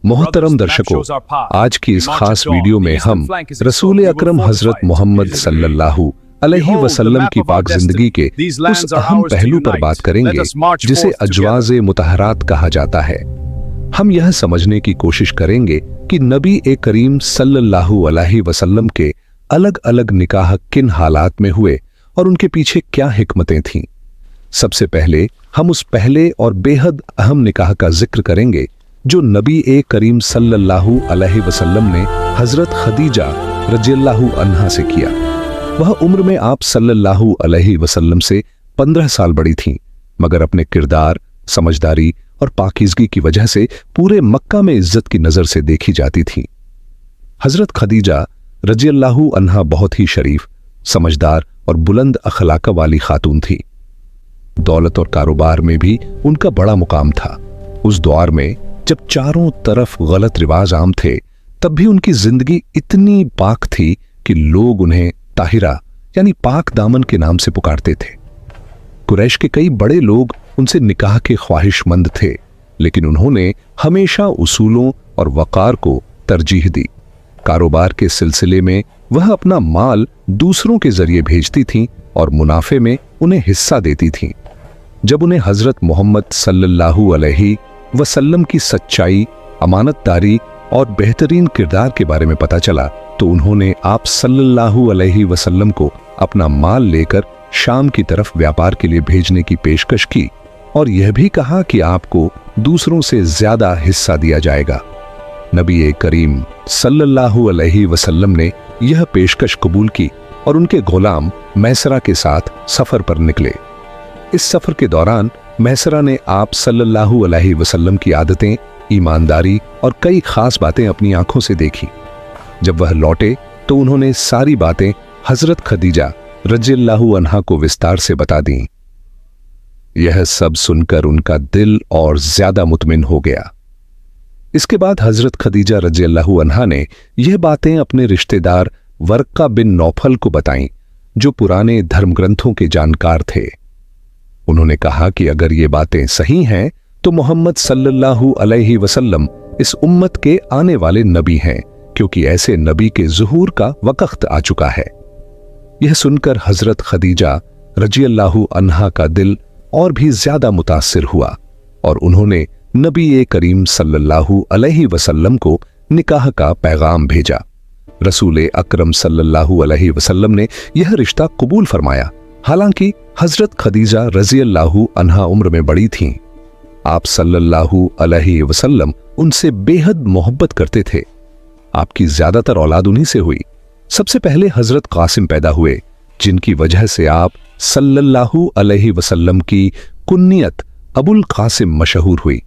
मोहतरम दर्शकों, आज की इस खास वीडियो में हम रसूल अकरम हजरत मोहम्मद सल्लल्लाहु अलैहि वसल्लम की पाक जिंदगी के उस अहम पहलू पर बात करेंगे जिसे अजवाज़े मुतहरात कहा जाता है। हम यह समझने की कोशिश करेंगे कि नबी ए करीम सल्लल्लाहु अलैहि वसल्लम के अलग अलग निकाह किन हालात में हुए और उनके पीछे क्या हिकमतें थीं। सबसे पहले हम उस पहले और बेहद अहम निकाह का जिक्र करेंगे जो नबी ए करीम सल्लल्लाहु अलैहि वसल्लम ने हजरत खदीजा रज़ियल्लाहु अन्हा से किया। वह उम्र में आप सल्लल्लाहु अलैहि वसल्लम से 15 साल बड़ी थीं, मगर अपने किरदार, समझदारी और पाकीज़गी की वजह से पूरे मक्का में इज्जत की नजर से देखी जाती थीं। हजरत खदीजा रज़ियल्लाहु अन्हा बहुत ही शरीफ, समझदार और बुलंद अखलाक वाली खातून थी। दौलत और कारोबार में भी उनका बड़ा मुकाम था। उस दौर में जब चारों तरफ गलत रिवाज आम थे, तब भी उनकी जिंदगी इतनी पाक थी कि लोग उन्हें ताहिरा यानी पाक दामन के नाम से पुकारते थे। कुरैश के कई बड़े लोग उनसे निकाह के ख्वाहिशमंद थे, लेकिन उन्होंने हमेशा उसूलों और वकार को तरजीह दी। कारोबार के सिलसिले में वह अपना माल दूसरों के जरिए भेजती थीं और मुनाफे में उन्हें हिस्सा देती थीं। जब उन्हें हजरत मोहम्मद सल्लल्लाहु अलैहि वसल्लम की सच्चाई, अमानतदारी और बेहतरीन किरदार के बारे में पता चला, तो उन्होंने आप सल्लल्लाहु अलैहि वसल्लम को अपना माल लेकर शाम की तरफ व्यापार के लिए भेजने की पेशकश की और यह भी कहा कि आपको दूसरों से ज्यादा हिस्सा दिया जाएगा। नबी ए करीम सल्लल्लाहु अलैहि वसल्लम ने यह पेशकश कबूल की और उनके गुलाम मैसरा के साथ सफर पर निकले। इस सफर के दौरान मैसरा ने आप सल्लल्लाहु अलैहि वसल्लम की आदतें, ईमानदारी और कई खास बातें अपनी आंखों से देखी। जब वह लौटे तो उन्होंने सारी बातें हजरत खदीजा रज़ियल्लाहु अन्हा को विस्तार से बता दी। यह सब सुनकर उनका दिल और ज्यादा मुतमिन हो गया। इसके बाद हजरत खदीजा रज़ियल्लाहु अन्हा ने यह बातें अपने रिश्तेदार वर्का बिन नौफल को बताईं, जो पुराने धर्म ग्रंथों के जानकार थे। उन्होंने कहा कि अगर ये बातें सही हैं तो मोहम्मद सल्लल्लाहु अलैहि वसल्लम इस उम्मत के आने वाले नबी हैं, क्योंकि ऐसे नबी के ज़ुहूर का वक्त आ चुका है। यह सुनकर हजरत खदीजा रज़ियल्लाहु अन्हा का दिल और भी ज्यादा मुतासिर हुआ और उन्होंने नबी ए करीम सल्लल्लाहु अलैहि वसल्लम को निकाह का पैगाम भेजा। रसूल अकरम सल्लल्लाहु अलैहि वसल्लम ने यह रिश्ता कबूल फरमाया। हालांकि हजरत खदीजा रज़ियल्लाहु अन्हा उम्र में बड़ी थीं। आप सल्लल्लाहु अलैहि वसल्लम उनसे बेहद मोहब्बत करते थे। आपकी ज्यादातर औलाद उन्हीं से हुई। सबसे पहले हजरत कासिम पैदा हुए, जिनकी वजह से आप सल्लल्लाहु अलैहि वसल्लम की कुन्नियत अबुल कासिम मशहूर हुई।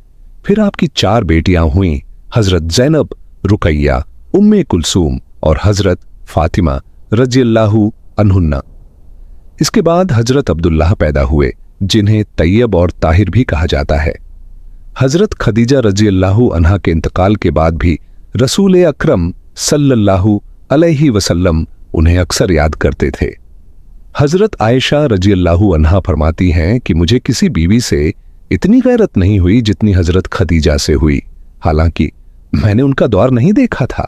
फिर आपकी 4 बेटियां हुईं, हजरत ज़ैनब, रुकैया, उम्मे कुलसूम और हजरत फातिमा रज़ियल्लाहु अन्हुन्ना। इसके बाद हजरत अब्दुल्लाह पैदा हुए, जिन्हें तैयब और ताहिर भी कहा जाता है। हजरत खदीजा रज़ियल्लाहु अन्हा के इंतकाल के बाद भी रसूल अकरम सल्लल्लाहु अलैहि वसल्लम उन्हें अक्सर याद करते थे। हजरत आयशा रज़ियल्लाहु अन्हा फरमाती हैं कि मुझे किसी बीवी से इतनी गैरत नहीं हुई जितनी हजरत खदीजा से हुई, हालांकि मैंने उनका दौर नहीं देखा था।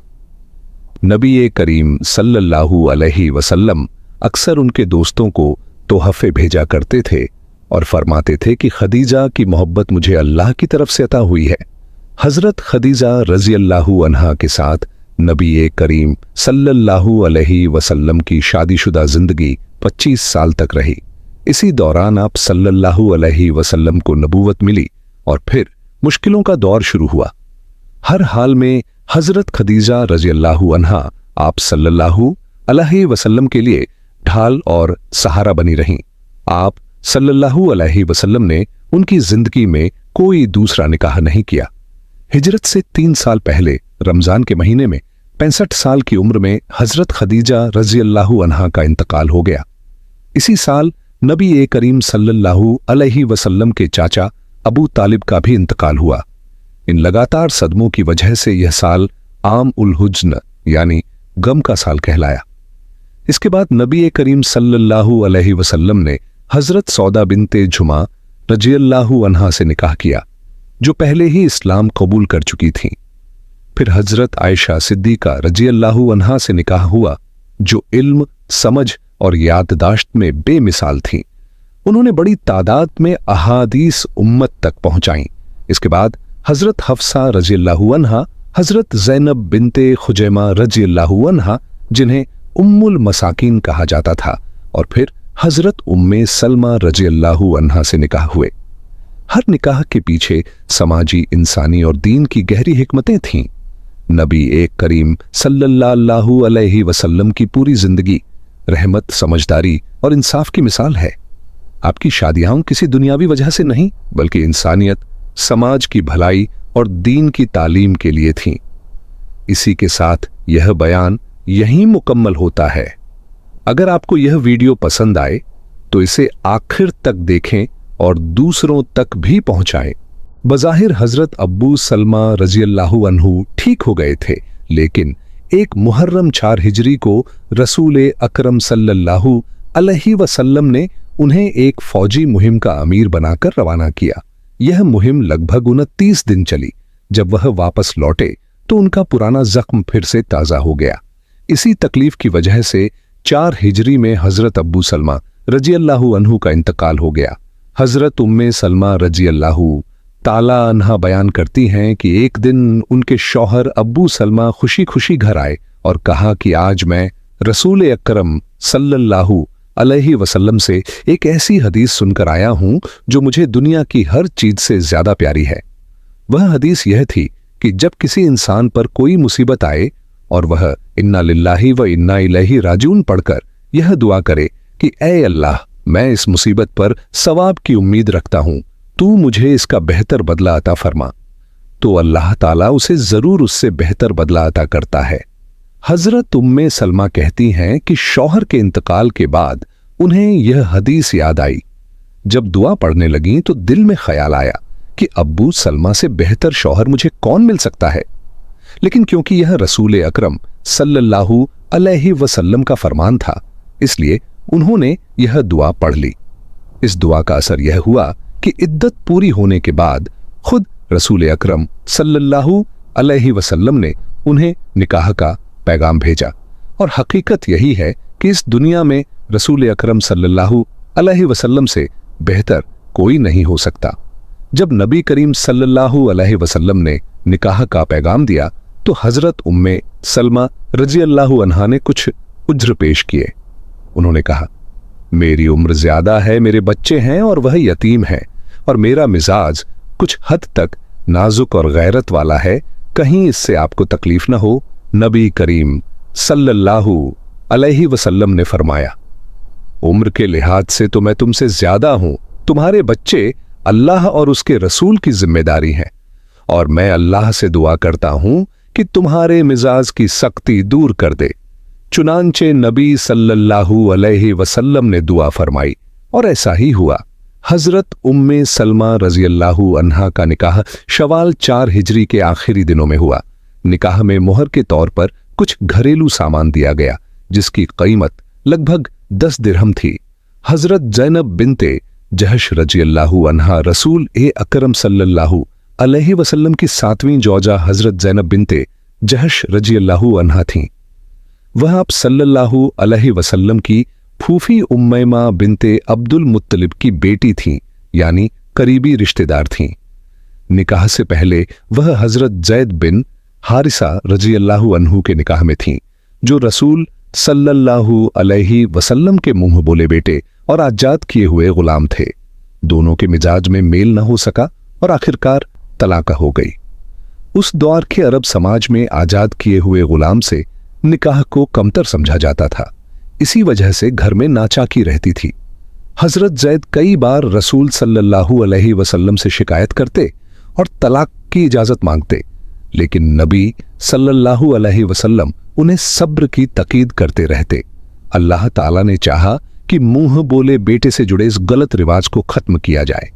नबी ए करीम सल्लल्लाहु अलैहि वसल्लम अक्सर उनके दोस्तों को तोहफे भेजा करते थे और फरमाते थे कि खदीजा की मोहब्बत मुझे अल्लाह की तरफ से अता हुई है। हजरत खदीजा रज़ियल्लाहु अन्हा के साथ नबी ए करीम सल्लल्लाहु अलैहि वसल्लम की शादीशुदा जिंदगी 25 साल तक रही। इसी दौरान आप सल्लल्लाहु अलैहि वसल्लम को नबूवत मिली और फिर मुश्किलों का दौर शुरू हुआ। हर हाल में हजरत खदीजा रज़ियल्लाहु अन्हा आप सल्लल्लाहु अलैहि वसल्लम के लिए ढाल और सहारा बनी रहीं। आप सल्लल्लाहु अलैहि वसल्लम ने उनकी जिंदगी में कोई दूसरा निकाह नहीं किया। हिजरत से 3 साल पहले रमजान के महीने में 65 साल की उम्र में हजरत खदीजा रज़ियल्लाहु अन्हा का इंतकाल हो गया। इसी साल नबी ए करीम सल्लल्लाहु अलैहि वसल्लम के चाचा अबू तालिब का भी इंतकाल हुआ। इन लगातार सदमों की वजह से यह साल आम उल हुज्न यानी गम का साल कहलाया। इसके बाद नबी करीम सल्लल्लाहु अलैहि वसल्लम ने हजरत सौदा बिनते जुमा रज़ियल्लाहु अन्हा से निकाह किया, जो पहले ही इस्लाम कबूल कर चुकी थीं। फिर हजरत आयशा सिद्दीका रजी अल्लाहु अन्हा से निकाह हुआ, जो इल्म, समझ और याददाश्त में बेमिसाल थीं। उन्होंने बड़ी तादाद में अहादीस उम्मत तक पहुंचाईं। इसके बाद हजरत हफ्सा रजी अल्लाहु अन्हा, हजरत ज़ैनब बिनते खुजैमा रजी अल्लाहु अन्हा, जिन्हें उम्मुल मसाकिन कहा जाता था, और फिर हजरत उम्मे सलमा रजी अल्लाहु अन्हा से निकाह हुए। हर निकाह के पीछे समाजी, इंसानी और दीन की गहरी हिकमतें थीं। नबी एक करीम सल्लल्लाहु अलैहि वसल्लम की पूरी जिंदगी रहमत, समझदारी और इंसाफ की मिसाल है। आपकी शादियां किसी दुनियावी वजह से नहीं, बल्कि इंसानियत, समाज की भलाई और दीन की तालीम के लिए थीं। इसी के साथ यह बयान यहीं मुकम्मल होता है। अगर आपको यह वीडियो पसंद आए तो इसे आखिर तक देखें और दूसरों तक भी पहुंचाएं। बज़ाहिर हजरत अब्बू सलमा रजी अल्लाहु अन्हु ठीक हो गए थे, लेकिन एक मुहर्रम 4 हिजरी को रसूल अकरम सल्लल्लाहु अलैहि वसल्लम ने उन्हें एक फौजी मुहिम का अमीर बनाकर रवाना किया। यह मुहिम लगभग 29 दिन चली। जब वह वापस लौटे तो उनका पुराना जख्म फिर से ताज़ा हो गया। इसी तकलीफ की वजह से 4 हिजरी में हजरत अब्बू सलमा रजी अल्लाहु अन्हु का इंतकाल हो गया। हजरत उम्मे सलमा रजी अल्लाहु ताला अन्हा बयान करती हैं कि एक दिन उनके शौहर अब्बू सलमा खुशी खुशी घर आए और कहा कि आज मैं रसूल अकरम सल्लल्लाहु अलैहि वसल्लम से एक ऐसी हदीस सुनकर आया हूं जो मुझे दुनिया की हर चीज से ज्यादा प्यारी है। वह हदीस यह थी कि जब किसी इंसान पर कोई मुसीबत आए और वह इन्ना लिल्लाहि व इन्ना इलैहि राजिऊन पढ़कर यह दुआ करे कि ऐ अल्लाह, मैं इस मुसीबत पर सवाब की उम्मीद रखता हूं, तू मुझे इसका बेहतर बदला अता फरमा, तो अल्लाह ताला उसे जरूर उससे बेहतर बदला अता करता है। हजरत उम्मे सलमा कहती हैं कि शौहर के इंतकाल के बाद उन्हें यह हदीस याद आई। जब दुआ पढ़ने लगी तो दिल में ख्याल आया कि अब्बू सलमा से बेहतर शौहर मुझे कौन मिल सकता है। लेकिन क्योंकि यह रसूल अकरम सल्लल्लाहु अलैहि वसल्लम का फरमान था, इसलिए उन्होंने यह दुआ पढ़ ली। इस दुआ का असर यह हुआ कि इद्दत पूरी होने के बाद खुद रसूल अकरम सल्लल्लाहु अलैहि वसल्लम ने उन्हें निकाह का पैगाम भेजा। और हकीकत यही है कि इस दुनिया में रसूल अकरम सल्लल्लाहु अलैहि वसल्लम से बेहतर कोई नहीं हो सकता। जब नबी करीम सल्लल्लाहु अलैहि वसल्लम ने निकाह का पैगाम दिया तो हजरत उम्मे सलमा रजी अल्लाहु अन्हा ने कुछ उज्र पेश किए। उन्होंने कहा, मेरी उम्र ज्यादा है, मेरे बच्चे हैं और वह यतीम है, और मेरा मिजाज कुछ हद तक नाजुक और गैरत वाला है, कहीं इससे आपको तकलीफ न हो। नबी करीम सल्लल्लाहु अलैहि वसल्लम ने फरमाया, उम्र के लिहाज से तो मैं तुमसे ज्यादा हूं, तुम्हारे बच्चे अल्लाह और उसके रसूल की जिम्मेदारी है, और मैं अल्लाह से दुआ करता हूं कि तुम्हारे मिजाज की सख्ती दूर कर दे। चुनांचे नबी सल्लल्लाहु अलैहि वसल्लम ने दुआ फरमाई और ऐसा ही हुआ। हजरत उम्मे सलमा रजी अल्लाहु अन्हा का निकाह शवाल 4 हिजरी के आखिरी दिनों में हुआ। निकाह में मोहर के तौर पर कुछ घरेलू सामान दिया गया, जिसकी कीमत लगभग 10 दिरहम थी। हजरत ज़ैनब बिनते जहश रजी अल्लाहु अन्हा रसूल अकरम सल्लल्लाहु अलैहि वसल्लम की 7वीं जौजा हजरत ज़ैनब बिनते जहश रजी अल्लाहु अन्हा थीं। वह आप सल्लल्लाहु अलैहि वसल्लम की फूफी उम्मैमा बिनते अब्दुल मुत्तलिब की बेटी थीं, यानी करीबी रिश्तेदार थीं। निकाह से पहले वह हजरत ज़ैद बिन हारिसा रजी अल्लाहु अन्हु के निकाह में थीं, जो रसूल सल्लल्लाहु अलैहि वसल्लम के मुंह बोले बेटे और आजाद किए हुए गुलाम थे। दोनों के मिजाज में मेल न हो सका और आखिरकार तलाक हो गई। उस दौर के अरब समाज में आजाद किए हुए गुलाम से निकाह को कमतर समझा जाता था। इसी वजह से घर में नाचाकी रहती थी। हजरत ज़ैद कई बार रसूल सल्लल्लाहु अलैहि वसल्लम से शिकायत करते और तलाक की इजाजत मांगते, लेकिन नबी सल्लल्लाहु अलैहि वसल्लम उन्हें सब्र की तकीद करते रहते। अल्लाह ताला ने चाहा कि मुंह बोले बेटे से जुड़े इस गलत रिवाज को खत्म किया जाए।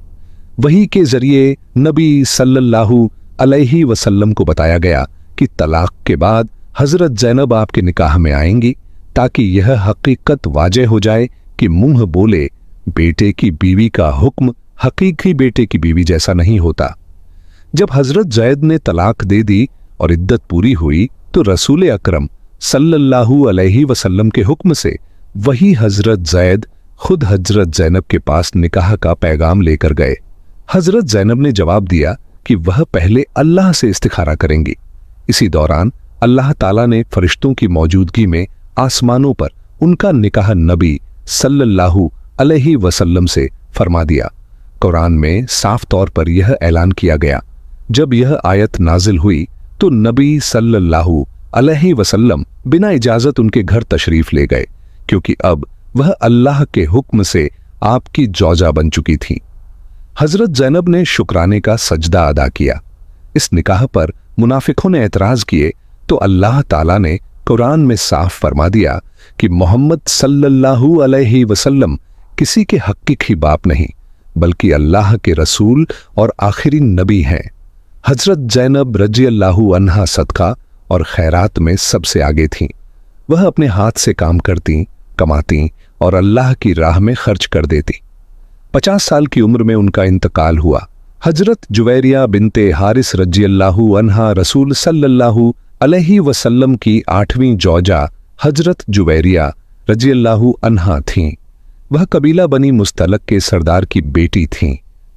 वही के जरिए नबी सल्लल्लाहु अलैहि वसल्लम को बताया गया कि तलाक के बाद हजरत ज़ैनब आपके निकाह में आएंगी, ताकि यह हकीकत वाज़ेह हो जाए कि मुंह बोले बेटे की बीवी का हुक्म हकीकी बेटे की बीवी जैसा नहीं होता। जब हजरत ज़ैद ने तलाक दे दी और इद्दत पूरी हुई तो रसूल अकरम सल्लल्लाहु अलैहि वसल्लम के हुक्म से वही हजरत ज़ैद खुद हजरत ज़ैनब के पास निकाह का पैगाम लेकर गए। हजरत ज़ैनब ने जवाब दिया कि वह पहले अल्लाह से इस्तिखारा करेंगी। इसी दौरान अल्लाह ताला ने फरिश्तों की मौजूदगी में आसमानों पर उनका निकाह नबी सल्लल्लाहु अलैहि वसल्लम से फरमा दिया। कुरान में साफ तौर पर यह ऐलान किया गया। जब यह आयत नाजिल हुई तो नबी सल्लल्लाहु अलैहि वसल्लम बिना इजाजत उनके घर तशरीफ ले गए, क्योंकि अब वह अल्लाह के हुक्म से आपकी जौजा बन चुकी थी। हजरत ज़ैनब ने शुक्राने का सजदा अदा किया। इस निकाह पर मुनाफिकों ने एतराज किए तो अल्लाह ताला ने कुरान में साफ फरमा दिया कि मोहम्मद सल्लल्लाहु अलैहि वसल्लम किसी के हकीकी बाप नहीं, बल्कि अल्लाह के रसूल और आखिरी नबी हैं। हजरत ज़ैनब रज़ियल्लाहु अन्हा सदका और खैरात में सबसे आगे थीं। वह अपने हाथ से काम करती, कमाती और अल्लाह की राह में खर्च कर देती। 50 साल की उम्र में उनका इंतकाल हुआ। हजरत जुवैरिया बिनते हारिस रज़ियल्लाहु अन्हा रसूल सल्लल्लाहु अलैहि वसल्लम की 8वीं जौजा हजरत जुवैरिया रज़ियल्लाहु अन्हा थीं। वह कबीला बनी मुस्तलक के सरदार की बेटी थीं।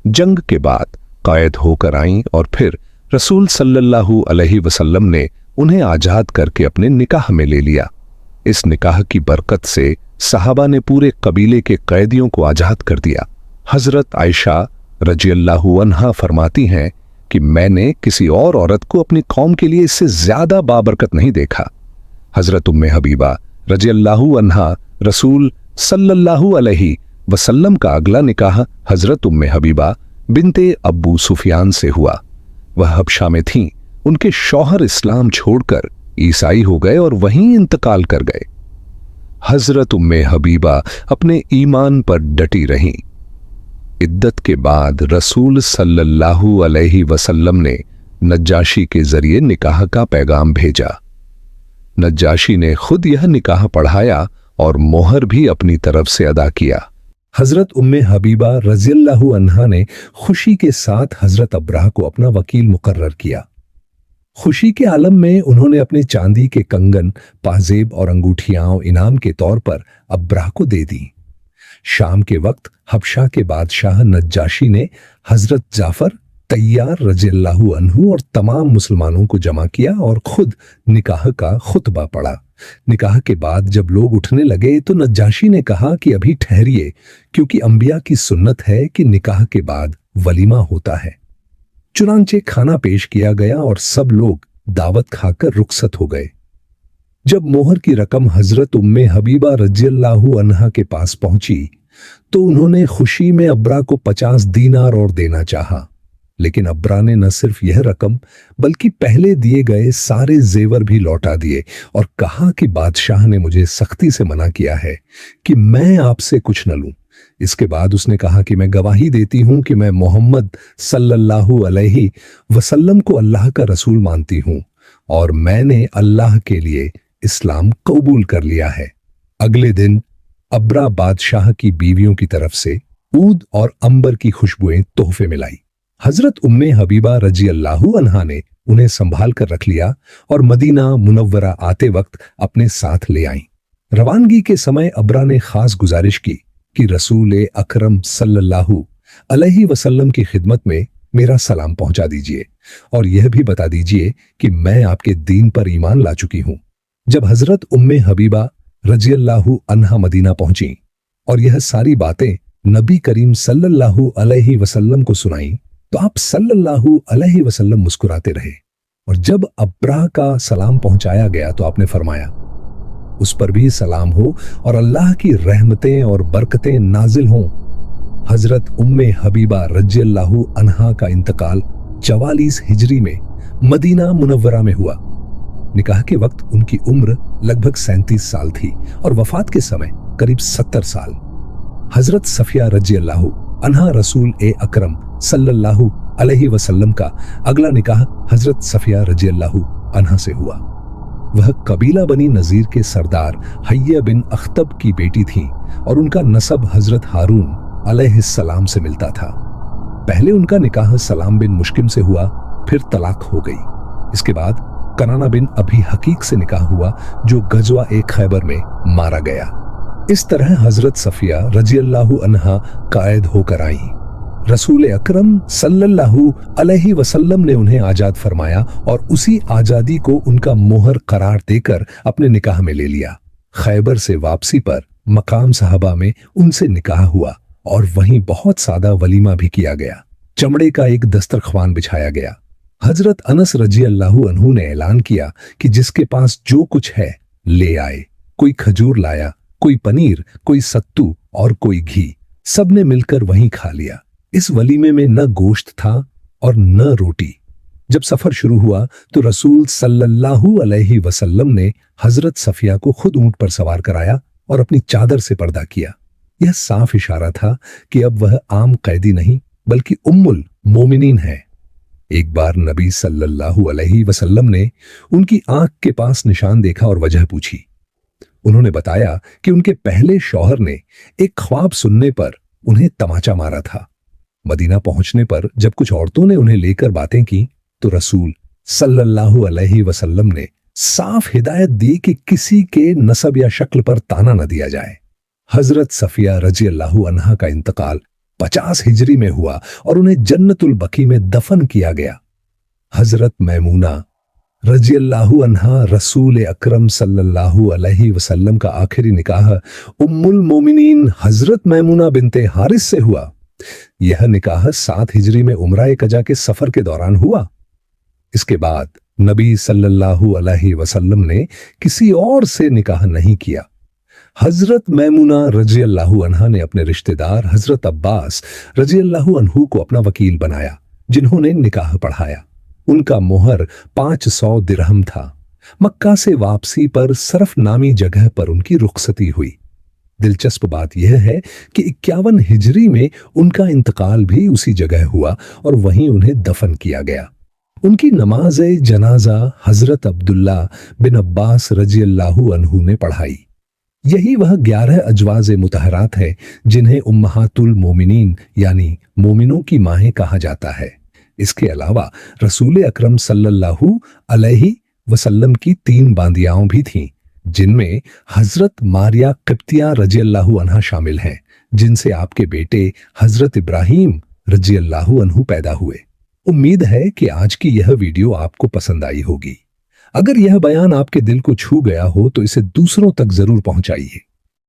जंग के बाद कैद होकर आईं और फिर रसूल सल्लल्लाहु अलैहि वसल्लम ने उन्हें आजाद करके अपने निकाह में ले लिया। इस निकाह की बरकत से सहाबा ने पूरे कबीले के कैदियों को आजाद कर दिया। हजरत आयशा रज़ियल्लाहु अन्हा फरमाती हैं कि मैंने किसी और औरत को अपनी कौम के लिए इससे ज्यादा बाबरकत नहीं देखा। हजरत उम्मे हबीबा रज़ियल्लाहु अन्हा रसूल सल्लल्लाहु अलैहि वसल्लम का अगला निकाह हजरत उम्मे हबीबा बिनते अब्बू सुफियान से हुआ। वह हबशा में थीं। उनके शौहर इस्लाम छोड़कर ईसाई हो गए और वहीं इंतकाल कर गए। हजरत उम्मे हबीबा अपने ईमान पर डटी रहीं। इद्दत के बाद रसूल सल्लल्लाहु अलैहि वसल्लम ने नज्जाशी के जरिए निकाह का पैगाम भेजा। नज्जाशी ने खुद यह निकाह पढ़ाया और मोहर भी अपनी तरफ से अदा किया। हजरत उम्मे हबीबा रज़ियल्लाहु अन्हा ने खुशी के साथ हजरत अब्राह को अपना वकील मुकर्रर किया। खुशी के आलम में उन्होंने अपने चांदी के कंगन, पाजेब और अंगूठियां इनाम के तौर पर अब्राह को दे दी। शाम के वक्त हबशा के बादशाह नज्जाशी ने हजरत जाफर तैयार रज़ियल्लाहु अन्हु और तमाम मुसलमानों को जमा किया और खुद निकाह का खुतबा पढ़ा। निकाह के बाद जब लोग उठने लगे तो नज्जाशी ने कहा कि अभी ठहरिए, क्योंकि अंबिया की सुन्नत है कि निकाह के बाद वलीमा होता है। चुनांचे खाना पेश किया गया और सब लोग दावत खाकर रुखसत हो गए। जब मोहर की रकम हजरत उम्मे हबीबा रज़ियल्लाहु अन्हा के पास पहुंची तो उन्होंने खुशी में अब्रा को 50 दीनार और देना चाहा, लेकिन अब्रा ने न सिर्फ यह रकम बल्कि पहले दिए गए सारे जेवर भी लौटा दिए और कहा कि बादशाह ने मुझे सख्ती से मना किया है कि मैं आपसे कुछ न लूं। इसके बाद उसने कहा कि मैं गवाही देती हूं कि मैं मोहम्मद सल्लल्लाहु अलैहि वसल्लम को अल्लाह का रसूल मानती हूं और मैंने अल्लाह के लिए इस्लाम कबूल कर लिया है। अगले दिन अब्रा बादशाह की बीवियों की तरफ से ऊद और अंबर की खुशबुएं तोहफे में लाई। हजरत उम्मे हबीबा रज़ियल्लाहु अन्हा ने उन्हें संभाल कर रख लिया और मदीना मुनव्वरा आते वक्त अपने साथ ले आईं। रवानगी के समय अब्रा ने खास गुजारिश की कि रसूल अकरम सल्लल्लाहु अलैहि वसल्लम की खिदमत में मेरा सलाम पहुंचा दीजिए और यह भी बता दीजिए कि मैं आपके दीन पर ईमान ला चुकी हूं। जब हजरत उम्मे हबीबा रज़ियल्लाहु अन्हा मदीना पहुंची और यह सारी बातें नबी करीम सल्लल्लाहु अलैहि वसल्लम को सुनाई तो आप सल्लल्लाहु अलैहि वसल्लम मुस्कुराते रहे और जब अब्राह का सलाम पहुंचाया गया तो आपने फरमाया, उस पर भी सलाम हो और अल्लाह की रहमतें और बरकतें नाजिल हों। हजरत उम्मे हबीबा रज़ियल्लाहु अन्हा का इंतकाल 44 हिजरी में मदीना मुनव्वरा में हुआ। निकाह के वक्त उनकी उम्र लगभग 37 साल थी और वफात के समय करीब 70 साल। हजरत सफिया रज़ियल्लाहु अन्हा रसूल अकरम सल्लल्लाहु अलैहि वसल्लम का अगला निकाह हजरत सफिया रज़ियल्लाहु अन्हा से हुआ। वह कबीला बनी नजीर के सरदार हय्या बिन अख्तब की बेटी थी और उनका नसब हजरत हारून अलैहिस्सलाम से मिलता था। पहले उनका निकाह सलाम बिन मुश्किम से हुआ, फिर तलाक हो गई। इसके बाद कनाना बिन अभी हकीक से निकाह हुआ जो गजवा एक खैबर में मारा गया। इस तरह हजरत सफिया रजियल्लाहु अन्हा कायद होकर आई। रसूल अकरम सल्लल्लाहु अलैहि वसल्लम ने उन्हें आजाद फरमाया और उसी आजादी को उनका मोहर करार देकर अपने निकाह में ले लिया। खैबर से वापसी पर मकाम साहबा में उनसे निकाह हुआ और वहीं बहुत सादा वलीमा भी किया गया। चमड़े का एक दस्तरख्वान बिछाया गया। हजरत अनस रजियल्लाहु अन्हु ने ऐलान किया कि जिसके पास जो कुछ है ले आए। कोई खजूर लाया, कोई पनीर, कोई सत्तू और कोई घी। सबने मिलकर वहीं खा लिया। इस वलीमे में न गोश्त था और न रोटी। जब सफर शुरू हुआ तो रसूल सल्लल्लाहु अलैहि वसल्लम ने हजरत सफिया को खुद ऊंट पर सवार कराया और अपनी चादर से पर्दा किया। यह साफ इशारा था कि अब वह आम कैदी नहीं बल्कि उम्मुल मोमिनीन है। एक बार नबी सल्लल्लाहु अलैहि वसल्लम ने उनकी आंख के पास निशान देखा और वजह पूछी। उन्होंने बताया कि उनके पहले शौहर ने एक ख्वाब सुनने पर उन्हें तमाचा मारा था। मदीना पहुंचने पर जब कुछ औरतों ने उन्हें लेकर बातें की तो रसूल सल्लल्लाहु अलैहि वसल्लम ने साफ हिदायत दी कि किसी के नसब या शक्ल पर ताना न दिया जाए। हजरत सफिया रजियल्लाहु अन्हा का इंतकाल 50 हिजरी में हुआ और उन्हें जन्नतुल बकी में दफन किया गया। हजरत मैमूना रजियल्लाहु अन्हा रसूल अकरम सल्लल्लाहु अलैहि वसल्लम का आखिरी निकाह उम्मुल मोमिनीन हजरत मैमूना बिनते हारिस से हुआ। यह निकाह 7 हिजरी में उम्रा कजा के सफर के दौरान हुआ। इसके बाद नबी सल्लल्लाहु अलैहि वसल्लम ने किसी और से निकाह नहीं किया। हजरत मैमूना रजियल्लाहु अन्हा ने अपने रिश्तेदार हजरत अब्बास रजियल्लाहु अन्हु को अपना वकील बनाया, जिन्होंने निकाह पढ़ाया। उनका मोहर 500 दिरहम था। मक्का से वापसी पर सरफ नामी जगह पर उनकी रुखसती हुई। दिलचस्प बात यह है कि 51 हिजरी में उनका इंतकाल भी उसी जगह हुआ और वहीं उन्हें दफन किया गया। उनकी नमाज जनाजा हजरत अब्दुल्ला बिन अब्बास रजियल्लाहु अन्हु ने पढ़ाई। यही वह 11 अजवाज मुतहरात है जिन्हें उम्महातुल मोमिनीन यानी मोमिनों की माहें कहा जाता है। इसके अलावा रसूल अकरम सल्लल्लाहु अलैहि वसल्लम की 3 बांदियाओं भी थीं, जिनमें हजरत मारिया क़िब्तिया रजियल्लाहु अन्हा शामिल हैं, जिनसे आपके बेटे हजरत इब्राहीम रजियल्लाहु अन्हु पैदा हुए। उम्मीद है कि आज की यह वीडियो आपको पसंद आई होगी। अगर यह बयान आपके दिल को छू गया हो तो इसे दूसरों तक जरूर पहुंचाइए।